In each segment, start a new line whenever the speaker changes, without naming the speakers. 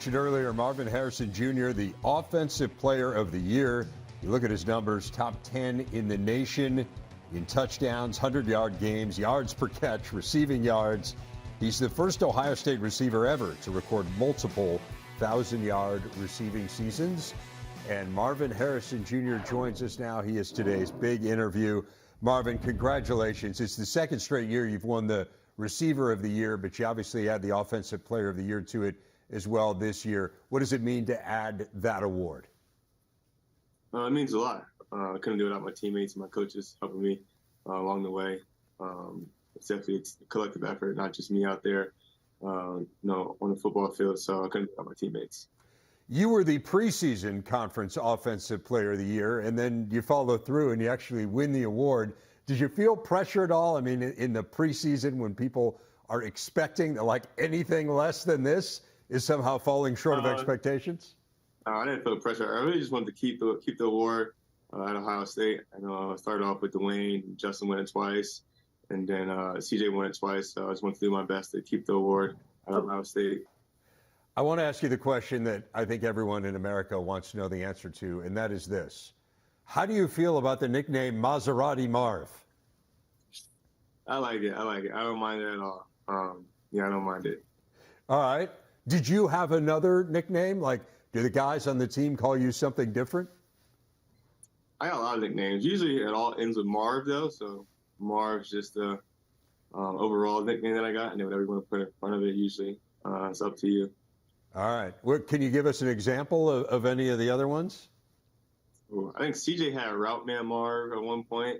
Earlier, Marvin Harrison Jr., the Offensive Player of the Year. You look at his numbers, top 10 in the nation in touchdowns, 100-yard games, yards per catch, receiving yards. He's the first Ohio State receiver ever to record multiple 1,000-yard receiving seasons. And Marvin Harrison Jr. joins us now. He is today's big interview. Marvin, congratulations. It's the second straight year you've won the Receiver of the Year, but you obviously had the Offensive Player of the Year to it as well this year. What does it mean to add that award?
It means a lot. I couldn't do it without my teammates and my coaches helping me along the way. It's a collective effort, not just me out there, on the football field. So I couldn't do it without my teammates.
You were the preseason conference Offensive Player of the Year, and then you follow through and you actually win the award. Did you feel pressure at all? I mean, in the preseason when people are expecting like anything less than this is somehow falling short of expectations?
I didn't feel pressure. I really just wanted to keep the award at Ohio State. I started off with Dwayne, Justin won it twice, and then CJ won it twice. So I just wanted to do my best to keep the award at Ohio State.
I want to ask you the question that I think everyone in America wants to know the answer to, and that is this. How do you feel about the nickname Maserati Marv?
I like it. I don't mind it at all. I don't mind it.
All right. Did you have another nickname? Like, do the guys on the team call you something different?
I got a lot of nicknames. Usually it all ends with Marv, though. So Marv's just the overall nickname that I got. And then whatever you want to put in front of it, usually it's up to you.
All right. Can you give us an example of any of the other ones?
Ooh, I think CJ had Route Man Marv at one point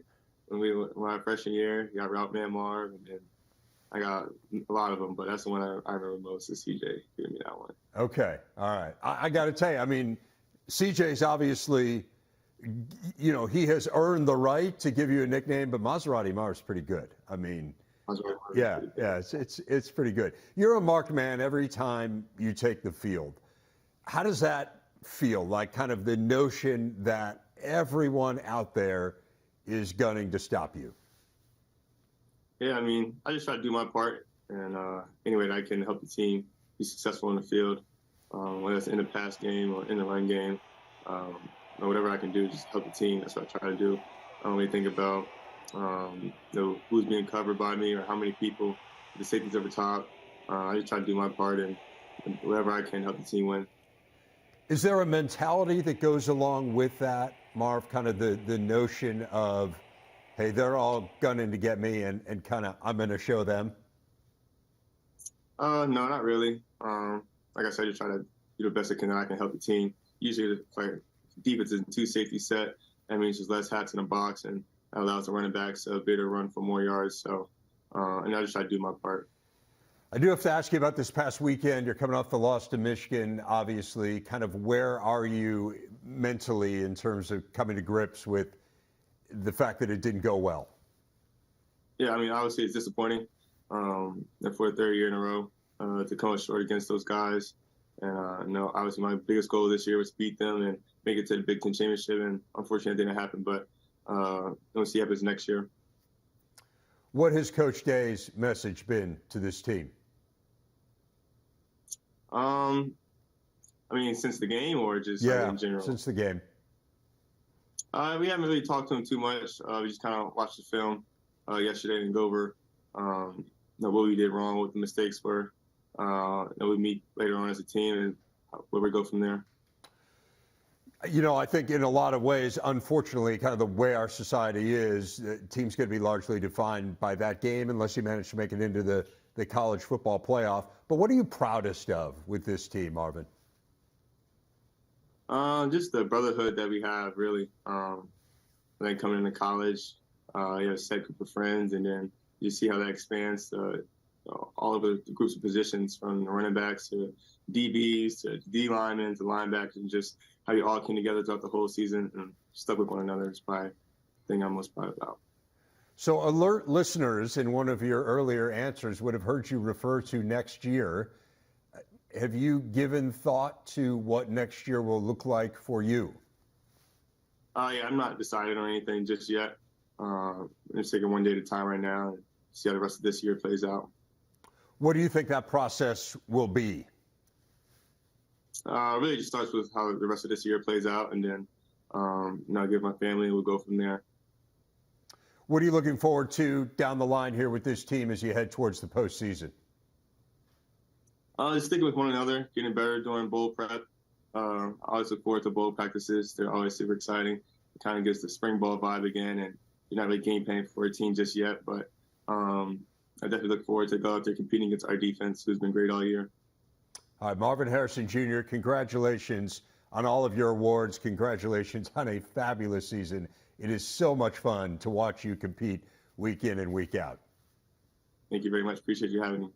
when my freshman year. He got Route Man Marv, and then I got a lot of them, but that's the one I remember most is CJ giving me that one.
Okay. All right. I got to tell you, I mean, CJ's obviously, he has earned the right to give you a nickname, but Maserati Marv's pretty good. I mean, yeah, it's pretty good. You're a marked man every time you take the field. How does that feel? Like kind of the notion that everyone out there is gunning to stop you?
Yeah, I mean, I just try to do my part, and any way that I can help the team be successful in the field, whether it's in the pass game or in the run game, or whatever I can do, just help the team. That's what I try to do. I don't really think about who's being covered by me or how many people, the safeties over top. I just try to do my part and whatever I can help the team win.
Is there a mentality that goes along with that, Marv, kind of the notion of, hey, they're all gunning to get me and kind of I'm going to show them?
No, not really. Like I said, just try to do the best I can help the team. Usually, like defense is 2 safety set. That means there's less hats in the box, and that allows the running backs a bit to run for more yards. So, and I just try to do my part.
I do have to ask you about this past weekend. You're coming off the loss to Michigan, obviously. Kind of where are you mentally in terms of coming to grips with the fact that it didn't go well?
Yeah, I mean, obviously it's disappointing. For a third year in a row to come up short against those guys. And obviously my biggest goal this year was to beat them and make it to the Big Ten championship. And unfortunately, it didn't happen. But we'll see what happens next year.
What has Coach Day's message been to this team?
I mean, since the game or just in general?
Since the game.
We haven't really talked to him too much. We just kind of watched the film yesterday and go over what we did wrong, what the mistakes were. We meet later on as a team and where we go from there.
I think in a lot of ways, unfortunately, kind of the way our society is, the team's going to be largely defined by that game unless you manage to make it into the college football playoff. But what are you proudest of with this team, Marvin?
Just the brotherhood that we have, really. Then coming into college, you have a set group of friends, and then you see how that expands to all of the groups of positions, from the running backs to DBs to D linemen to linebackers, and just how you all came together throughout the whole season and stuck with one another is probably the thing I'm most proud about.
So alert listeners in one of your earlier answers would have heard you refer to next year. Have you given thought to what next year will look like for you?
Yeah, I'm not decided on anything just yet. I'm just taking one day at a time right now and see how the rest of this year plays out.
What do you think that process will be?
Really just starts with how the rest of this year plays out, and then give my family. We'll go from there.
What are you looking forward to down the line here with this team as you head towards the postseason?
Just sticking with one another, getting better during bowl prep. I always look forward to bowl practices. They're always super exciting. It kind of gives the spring ball vibe again, and you're not really game planning for a team just yet, but I definitely look forward to go out there competing against our defense, who's been great all year.
All right, Marvin Harrison Jr., congratulations on all of your awards. Congratulations on a fabulous season. It is so much fun to watch you compete week in and week out.
Thank you very much. Appreciate you having me.